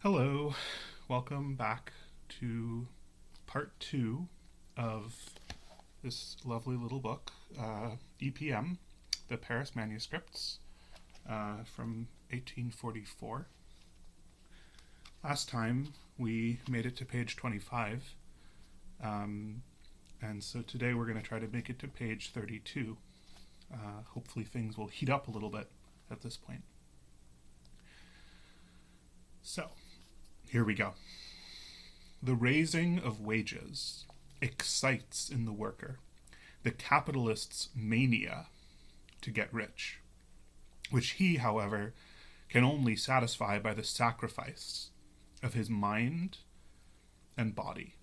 Hello, welcome back to part two of this lovely little book, EPM, the Paris Manuscripts, from 1844. Last time we made it to page 25, and so today we're going to try to make it to page 32. Hopefully things will heat up a little bit at this point. So, here we go. The raising of wages excites in the worker the capitalist's mania to get rich, which he, however, can only satisfy by the sacrifice of his mind and body.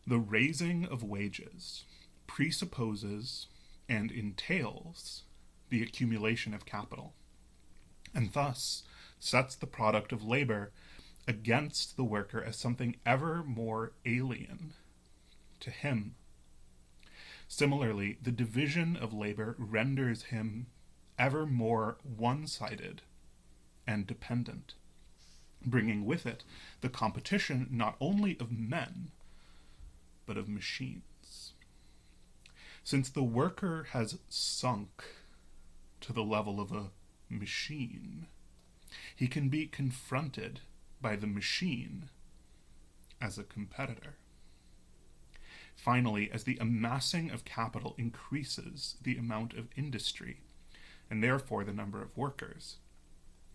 The raising of wages presupposes and entails the accumulation of capital, and thus sets the product of labor against the worker as something ever more alien to him. Similarly, the division of labor renders him ever more one-sided and dependent, bringing with it the competition not only of men, but of machines. Since the worker has sunk to the level of a machine, he can be confronted by the machine as a competitor. Finally, as the amassing of capital increases the amount of industry, and therefore the number of workers,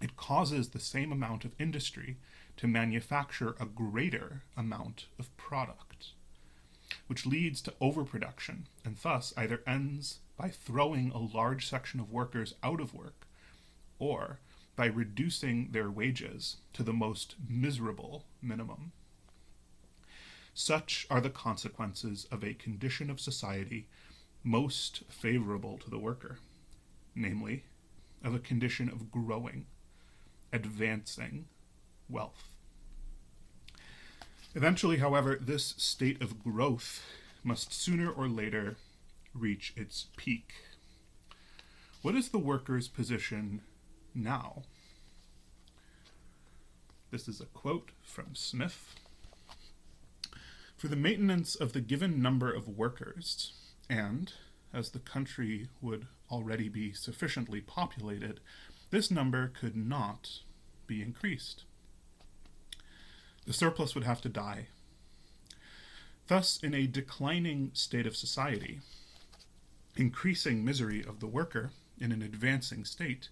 it causes the same amount of industry to manufacture a greater amount of product, which leads to overproduction, and thus either ends by throwing a large section of workers out of work, or by reducing their wages to the most miserable minimum. Such are the consequences of a condition of society most favorable to the worker, namely, of a condition of growing, advancing wealth. Eventually, however, this state of growth must sooner or later reach its peak. What is the worker's position now? This is a quote from Smith. For the maintenance of the given number of workers, and as the country would already be sufficiently populated, this number could not be increased. The surplus would have to die. Thus, in a declining state of society, increasing misery of the worker in an advancing state,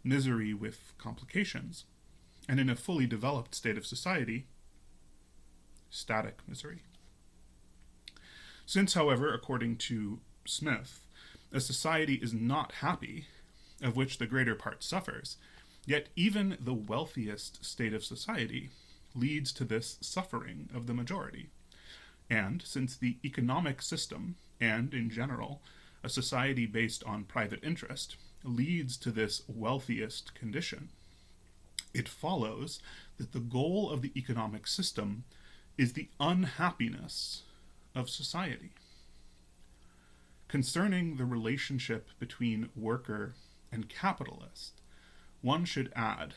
misery with complications, and in a fully developed state of society, static misery. Since, however, according to Smith, a society is not happy, of which the greater part suffers, yet even the wealthiest state of society leads to this suffering of the majority. And since the economic system, and in general, a society based on private interest, leads to this wealthiest condition, it follows that the goal of the economic system is the unhappiness of society. Concerning the relationship between worker and capitalist, one should add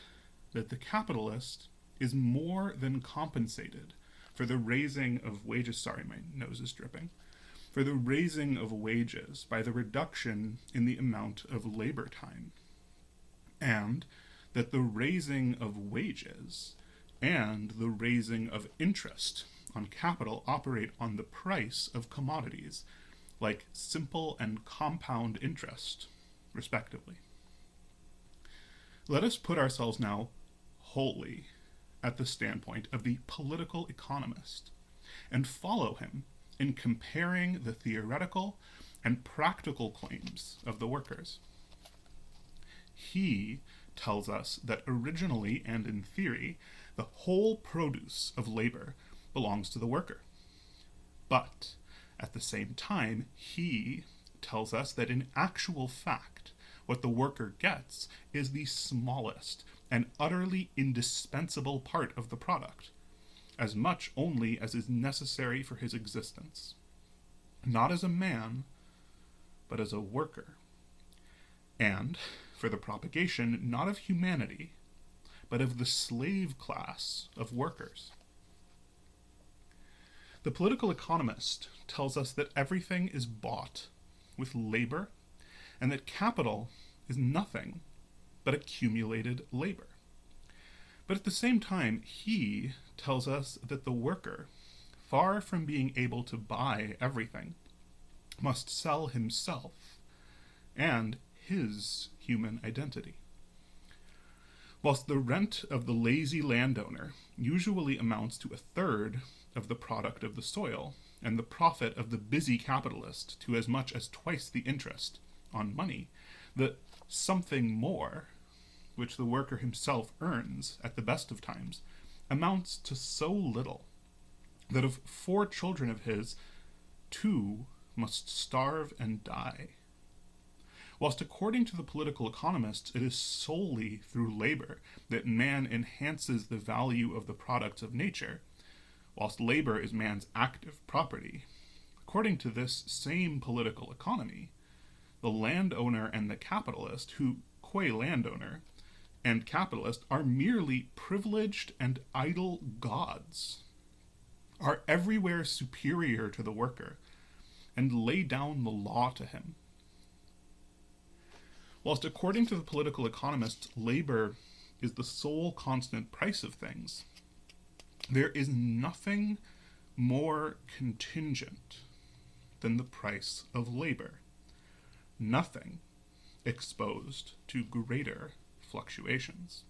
that the capitalist is more than compensated for the raising of wages. Sorry, my nose is dripping. For the raising of wages by the reduction in the amount of labor time, and that the raising of wages and the raising of interest on capital operate on the price of commodities, like simple and compound interest, respectively. Let us put ourselves now wholly at the standpoint of the political economist, and follow him in comparing the theoretical and practical claims of the workers. He tells us that originally and in theory, the whole produce of labor belongs to the worker. But at the same time, he tells us that in actual fact, what the worker gets is the smallest and utterly indispensable part of the product, as much only as is necessary for his existence, not as a man, but as a worker, and for the propagation not of humanity, but of the slave class of workers. The political economist tells us that everything is bought with labor, and that capital is nothing but accumulated labor. But at the same time, he tells us that the worker, far from being able to buy everything, must sell himself and his human identity. Whilst the rent of the lazy landowner usually amounts to a third of the product of the soil, and the profit of the busy capitalist to as much as twice the interest on money, the something more, which the worker himself earns at the best of times, amounts to so little that of 4 children of his, 2 must starve and die. Whilst according to the political economists, it is solely through labor that man enhances the value of the products of nature, whilst labor is man's active property, according to this same political economy, the landowner and the capitalist, who, qua landowner and capitalist, are merely privileged and idle gods, are everywhere superior to the worker, and lay down the law to him. Whilst according to the political economists, labor is the sole constant price of things, there is nothing more contingent than the price of labor, nothing exposed to greater fluctuations.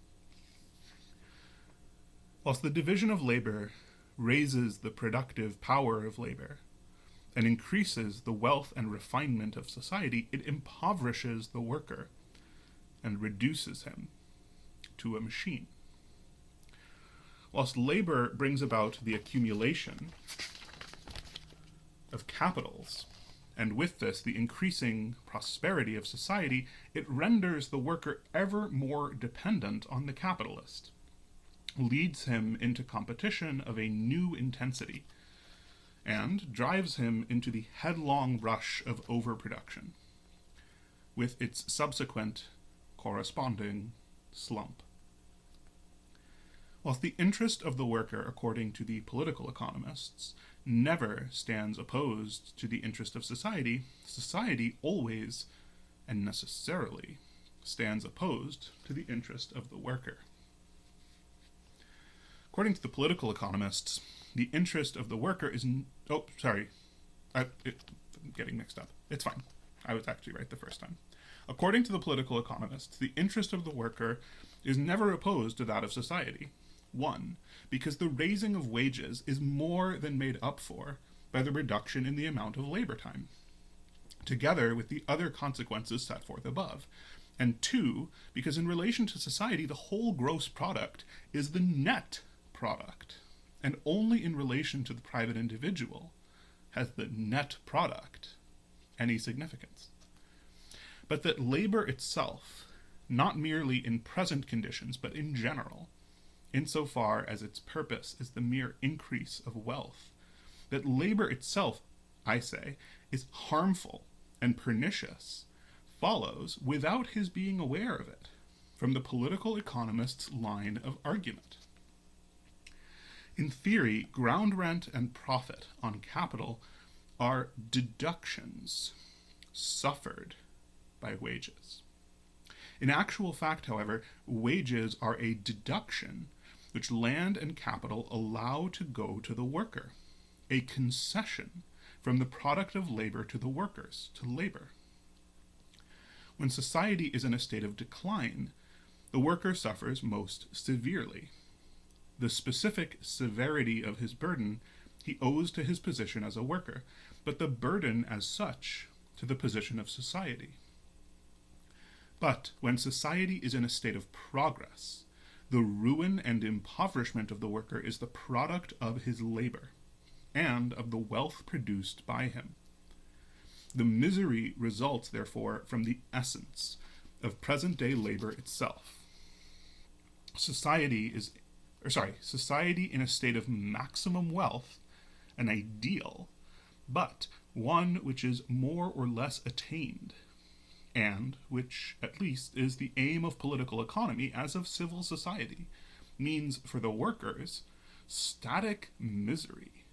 Whilst the division of labor raises the productive power of labor and increases the wealth and refinement of society, it impoverishes the worker and reduces him to a machine. Whilst labor brings about the accumulation of capitals, and with this the increasing prosperity of society, it renders the worker ever more dependent on the capitalist, leads him into competition of a new intensity, and drives him into the headlong rush of overproduction, with its subsequent corresponding slump. Whilst the interest of the worker, according to the political economists, never stands opposed to the interest of society, society always and necessarily stands opposed to the interest of the worker. According to the political economists, the interest of the worker is... I'm getting mixed up. It's fine. I was actually right the first time. According to the political economists, the interest of the worker is never opposed to that of society. 1, because the raising of wages is more than made up for by the reduction in the amount of labor time, together with the other consequences set forth above. And 2, because in relation to society, the whole gross product is the net product, and only in relation to the private individual has the net product any significance. But that labor itself, not merely in present conditions, but in general, insofar as its purpose is the mere increase of wealth, that labor itself, I say, is harmful and pernicious, follows, without his being aware of it, from the political economist's line of argument. In theory, ground rent and profit on capital are deductions suffered by wages. In actual fact, however, wages are a deduction which land and capital allow to go to the worker, a concession from the product of labor to the workers, to labor. When society is in a state of decline, the worker suffers most severely. The specific severity of his burden he owes to his position as a worker, but the burden as such to the position of society. But when society is in a state of progress, the ruin and impoverishment of the worker is the product of his labor, and of the wealth produced by him. The misery results, therefore, from the essence of present-day labor itself. Society in a state of maximum wealth, an ideal, but one which is more or less attained, and which at least is the aim of political economy as of civil society, means for the workers static misery.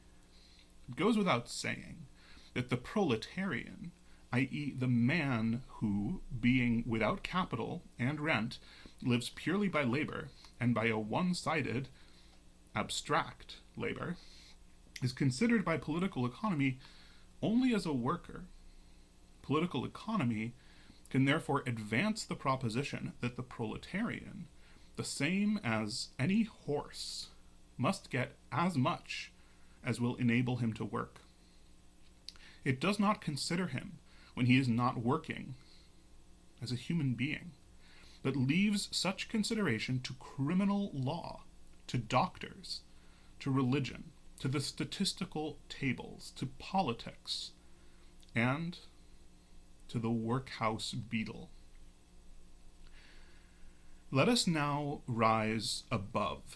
It goes without saying that the proletarian, i.e., the man who, being without capital and rent, lives purely by labor and by a one-sided, abstract labor, is considered by political economy only as a worker. Political economy can therefore advance the proposition that the proletarian, the same as any horse, must get as much as will enable him to work. It does not consider him, when he is not working, as a human being, but leaves such consideration to criminal law, to doctors, to religion, to the statistical tables, to politics, and to the workhouse beetle. Let us now rise above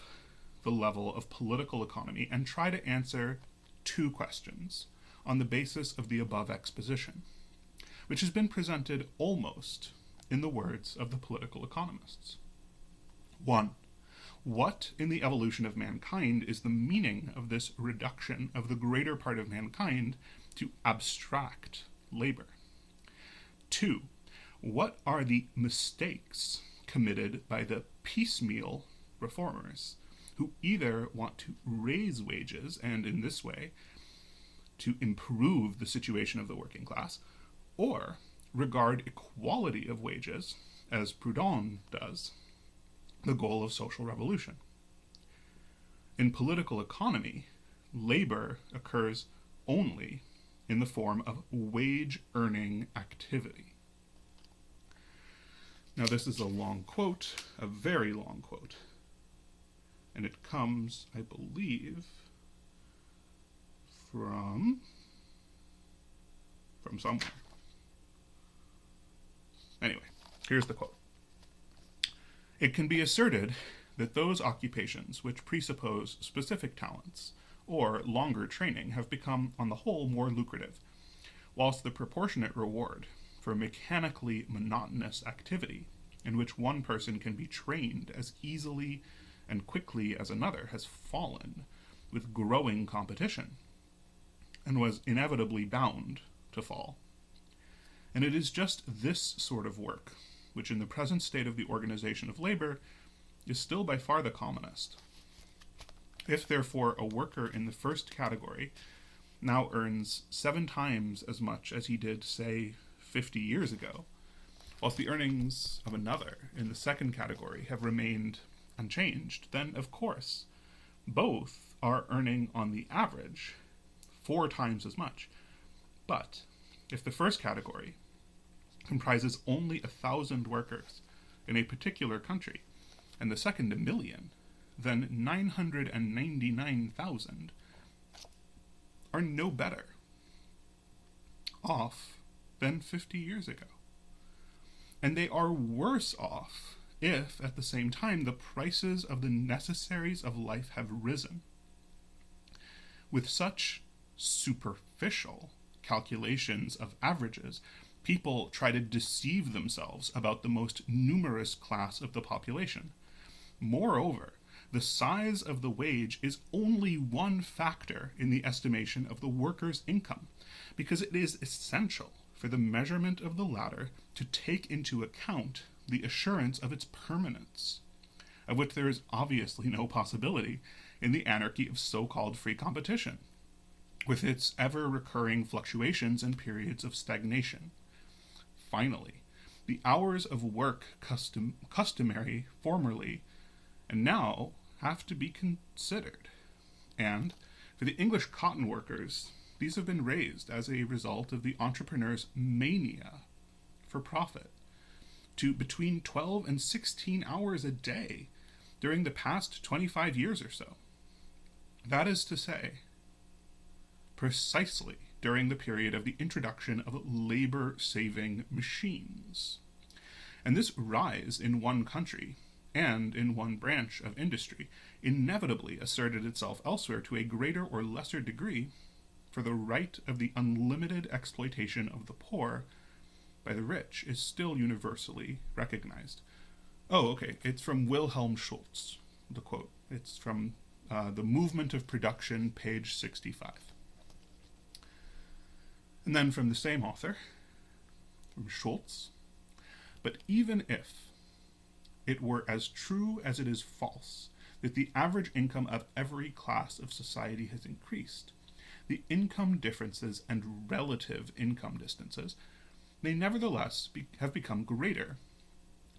the level of political economy and try to answer two questions on the basis of the above exposition, which has been presented almost in the words of the political economists. 1. What in the evolution of mankind is the meaning of this reduction of the greater part of mankind to abstract labor? 2. What are the mistakes committed by the piecemeal reformers who either want to raise wages and in this way to improve the situation of the working class, or regard equality of wages, as Proudhon does, the goal of social revolution? In political economy, labor occurs only in the form of wage-earning activity. Now this is a long quote, a very long quote, and it comes, I believe, from somewhere. Anyway, here's the quote. It can be asserted that those occupations which presuppose specific talents or longer training have become, on the whole, more lucrative, whilst the proportionate reward for mechanically monotonous activity in which one person can be trained as easily and quickly as another has fallen with growing competition and was inevitably bound to fall. And it is just this sort of work which in the present state of the organization of labor is still by far the commonest. If therefore a worker in the first category now earns 7 times as much as he did, say, 50 years ago, whilst the earnings of another in the second category have remained unchanged, then of course both are earning on the average 4 times as much. But if the first category comprises only 1,000 workers in a particular country, and the second 1,000,000, then 999,000 are no better off than 50 years ago. And they are worse off if, at the same time, the prices of the necessaries of life have risen. With such superficial calculations of averages, people try to deceive themselves about the most numerous class of the population. Moreover, the size of the wage is only one factor in the estimation of the worker's income, because it is essential for the measurement of the latter to take into account the assurance of its permanence, of which there is obviously no possibility in the anarchy of so-called free competition, with its ever-recurring fluctuations and periods of stagnation. Finally, the hours of work customary formerly and now have to be considered, and for the English cotton workers, these have been raised as a result of the entrepreneur's mania for profit to between 12 and 16 hours a day during the past 25 years or so. That is to say, precisely during the period of the introduction of labor-saving machines. And this rise in one country and in one branch of industry inevitably asserted itself elsewhere to a greater or lesser degree for the right of the unlimited exploitation of the poor by the rich is still universally recognized. Oh, okay, it's from Wilhelm Schultz, the quote. It's from The Movement of Production, page 65. And then from the same author, from Schultz, but even if it were as true as it is false that the average income of every class of society has increased, the income differences and relative income distances may nevertheless have become greater,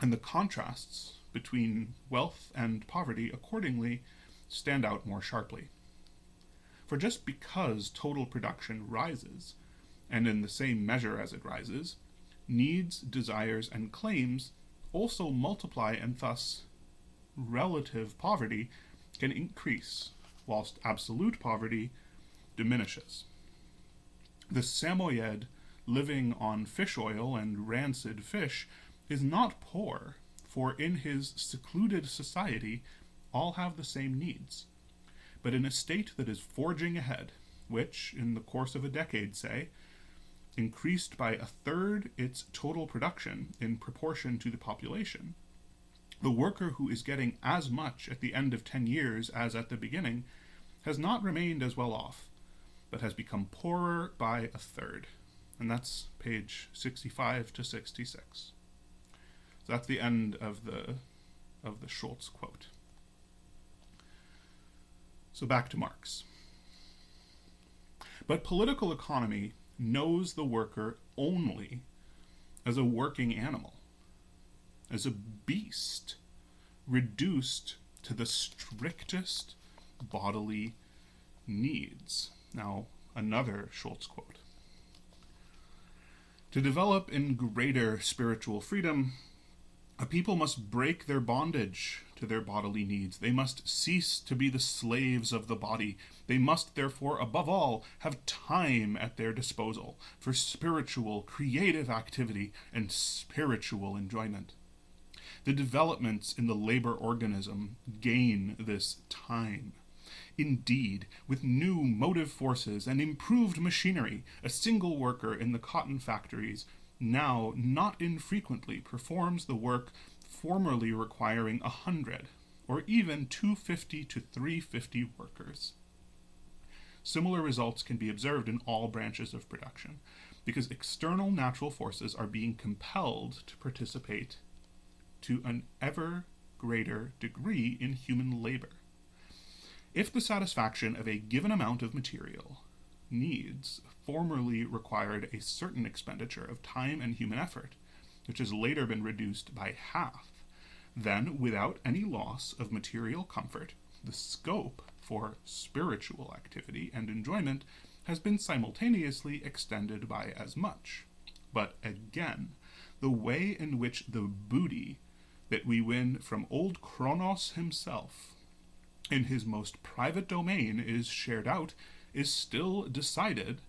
and the contrasts between wealth and poverty accordingly stand out more sharply. For just because total production rises, and in the same measure as it rises, needs, desires, and claims also multiply, and thus relative poverty can increase, whilst absolute poverty diminishes. The Samoyed living on fish oil and rancid fish is not poor, for in his secluded society all have the same needs. But in a state that is forging ahead, which, in the course of a decade, say, increased by a third its total production in proportion to the population, the worker who is getting as much at the end of 10 years as at the beginning has not remained as well off, but has become poorer by a third. And that's page 65 to 66. So that's the end of the Schultz quote. So back to Marx. But political economy knows the worker only as a working animal, as a beast, reduced to the strictest bodily needs. Now, another Schultz quote. To develop in greater spiritual freedom, a people must break their bondage to their bodily needs. They must cease to be the slaves of the body. They must, therefore, above all, have time at their disposal for spiritual, creative activity and spiritual enjoyment. The developments in the labor organism gain this time. Indeed, with new motive forces and improved machinery, a single worker in the cotton factories now not infrequently performs the work formerly requiring 100 or even 250 to 350 workers. Similar results can be observed in all branches of production, because external natural forces are being compelled to participate to an ever greater degree in human labor. If the satisfaction of a given amount of material needs formerly required a certain expenditure of time and human effort, which has later been reduced by half, then, without any loss of material comfort, the scope for spiritual activity and enjoyment has been simultaneously extended by as much. But again, the way in which the booty that we win from old Kronos himself in his most private domain is shared out is still decided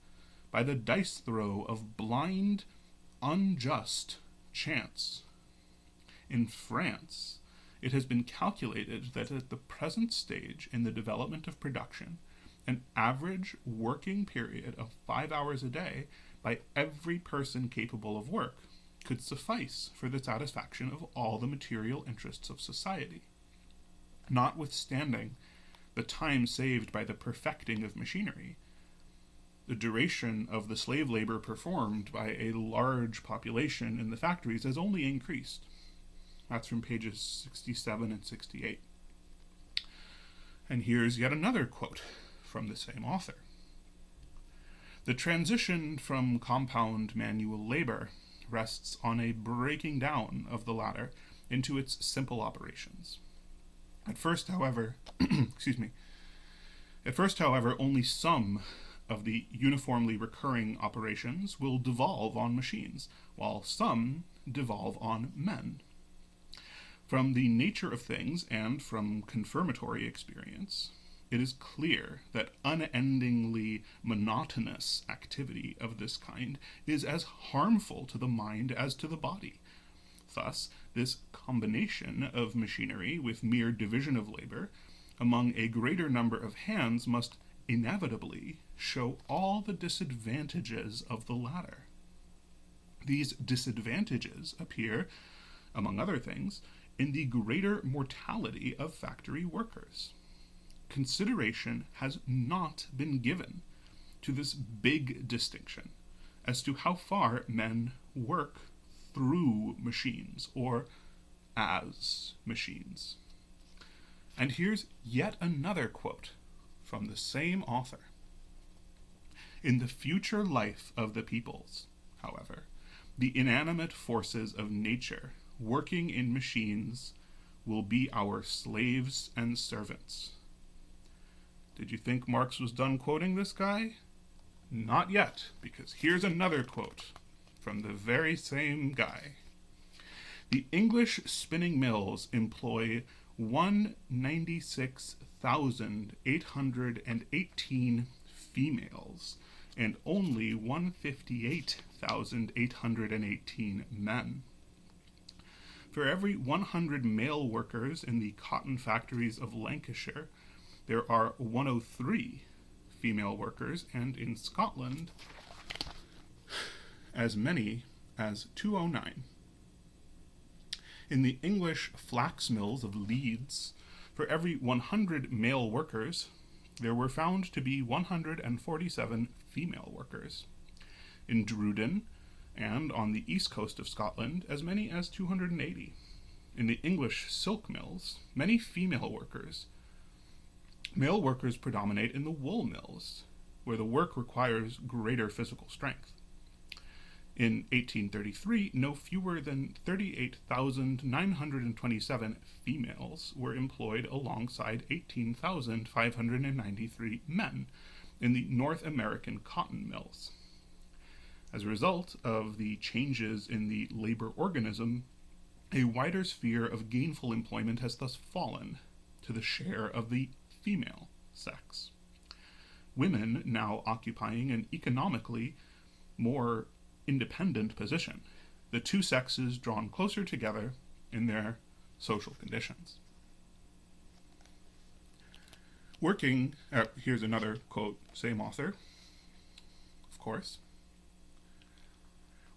by the dice throw of blind, unjust chance. In France, it has been calculated that at the present stage in the development of production, an average working period of 5 hours a day by every person capable of work could suffice for the satisfaction of all the material interests of society. Notwithstanding the time saved by the perfecting of machinery, the duration of the slave labor performed by a large population in the factories has only increased. That's from pages 67 and 68. And here's yet another quote from the same author. The transition from compound manual labor rests on a breaking down of the latter into its simple operations. At first, however, only some of the uniformly recurring operations will devolve on machines, while some devolve on men. From the nature of things and from confirmatory experience, it is clear that unendingly monotonous activity of this kind is as harmful to the mind as to the body. Thus, this combination of machinery with mere division of labor among a greater number of hands must inevitably show all the disadvantages of the latter. These disadvantages appear, among other things, in the greater mortality of factory workers. Consideration has not been given to this big distinction as to how far men work through machines or as machines. And here's yet another quote from the same author. In the future life of the peoples, however, the inanimate forces of nature working in machines will be our slaves and servants. Did you think Marx was done quoting this guy? Not yet, because here's another quote from the very same guy. The English spinning mills employ 196,818 females and only 158,818 men. For every 100 male workers in the cotton factories of Lancashire, there are 103 female workers, and in Scotland, as many as 209. In the English flax mills of Leeds, for every 100 male workers, there were found to be 147 female workers. In Druden, and on the east coast of Scotland, as many as 280. In the English silk mills, many female workers. Male workers predominate in the wool mills, where the work requires greater physical strength. In 1833, no fewer than 38,927 females were employed alongside 18,593 men in the North American cotton mills. As a result of the changes in the labor organism, a wider sphere of gainful employment has thus fallen to the share of the female sex. Women now occupying an economically more independent position, the two sexes drawn closer together in their social conditions. Here's another quote, same author, of course.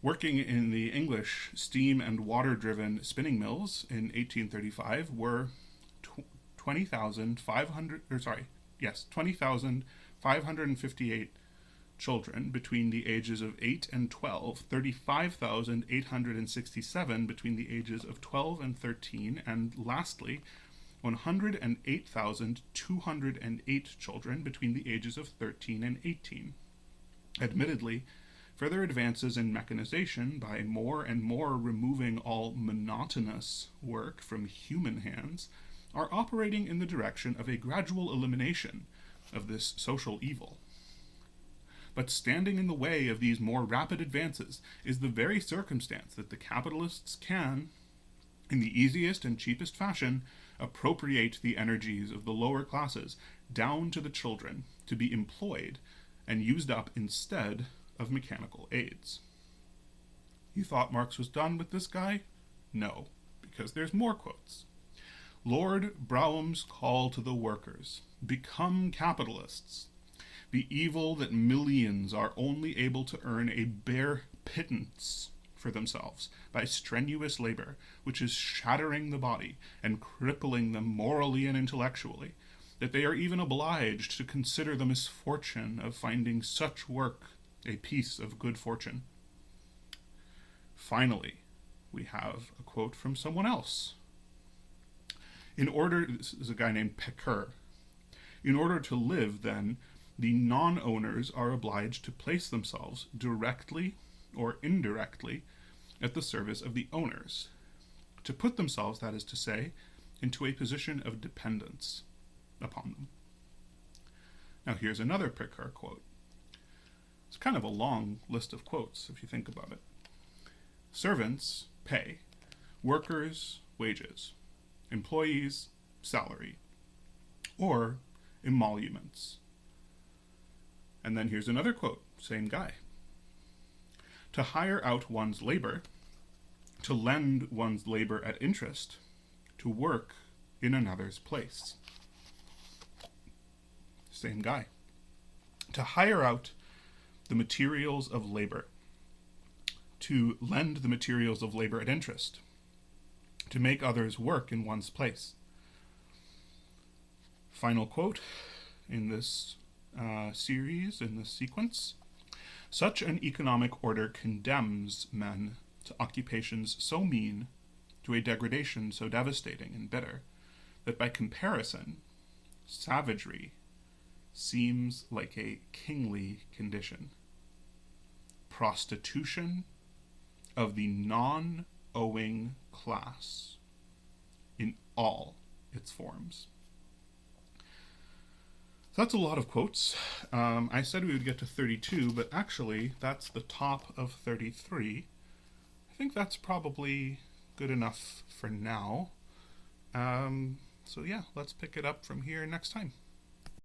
Working in the English steam and water-driven spinning mills in 1835 were 20,558 children between the ages of 8 and 12, 35,867 between the ages of 12 and 13, and lastly, 108,208 children between the ages of 13 and 18. Admittedly, further advances in mechanization, by more and more removing all monotonous work from human hands, are operating in the direction of a gradual elimination of this social evil. But standing in the way of these more rapid advances is the very circumstance that the capitalists can, in the easiest and cheapest fashion, appropriate the energies of the lower classes down to the children to be employed and used up instead of mechanical aids. You thought Marx was done with this guy? No, because there's more quotes. Lord Brougham's call to the workers: become capitalists. The evil that millions are only able to earn a bare pittance for themselves by strenuous labor, which is shattering the body and crippling them morally and intellectually, that they are even obliged to consider the misfortune of finding such work a piece of good fortune. Finally, we have a quote from someone else. This is a guy named Pecker. In order to live, then, the non-owners are obliged to place themselves directly or indirectly at the service of the owners, to put themselves, that is to say, into a position of dependence upon them. Now here's another Pecker quote. It's kind of a long list of quotes if you think about it. Servants, pay. Workers, wages. Employees, salary. Or emoluments. And then here's another quote, same guy. To hire out one's labor, to lend one's labor at interest, to work in another's place. Same guy. To hire out the materials of labor, to lend the materials of labor at interest, to make others work in one's place. Final quote in this series, in this sequence. Such an economic order condemns men to occupations so mean, to a degradation so devastating and bitter, that by comparison, savagery seems like a kingly condition. Prostitution of the non-owing class in all its forms. So that's a lot of quotes. I said we would get to 32, but actually that's the top of 33. I think that's probably good enough for now. So yeah, let's pick it up from here next time.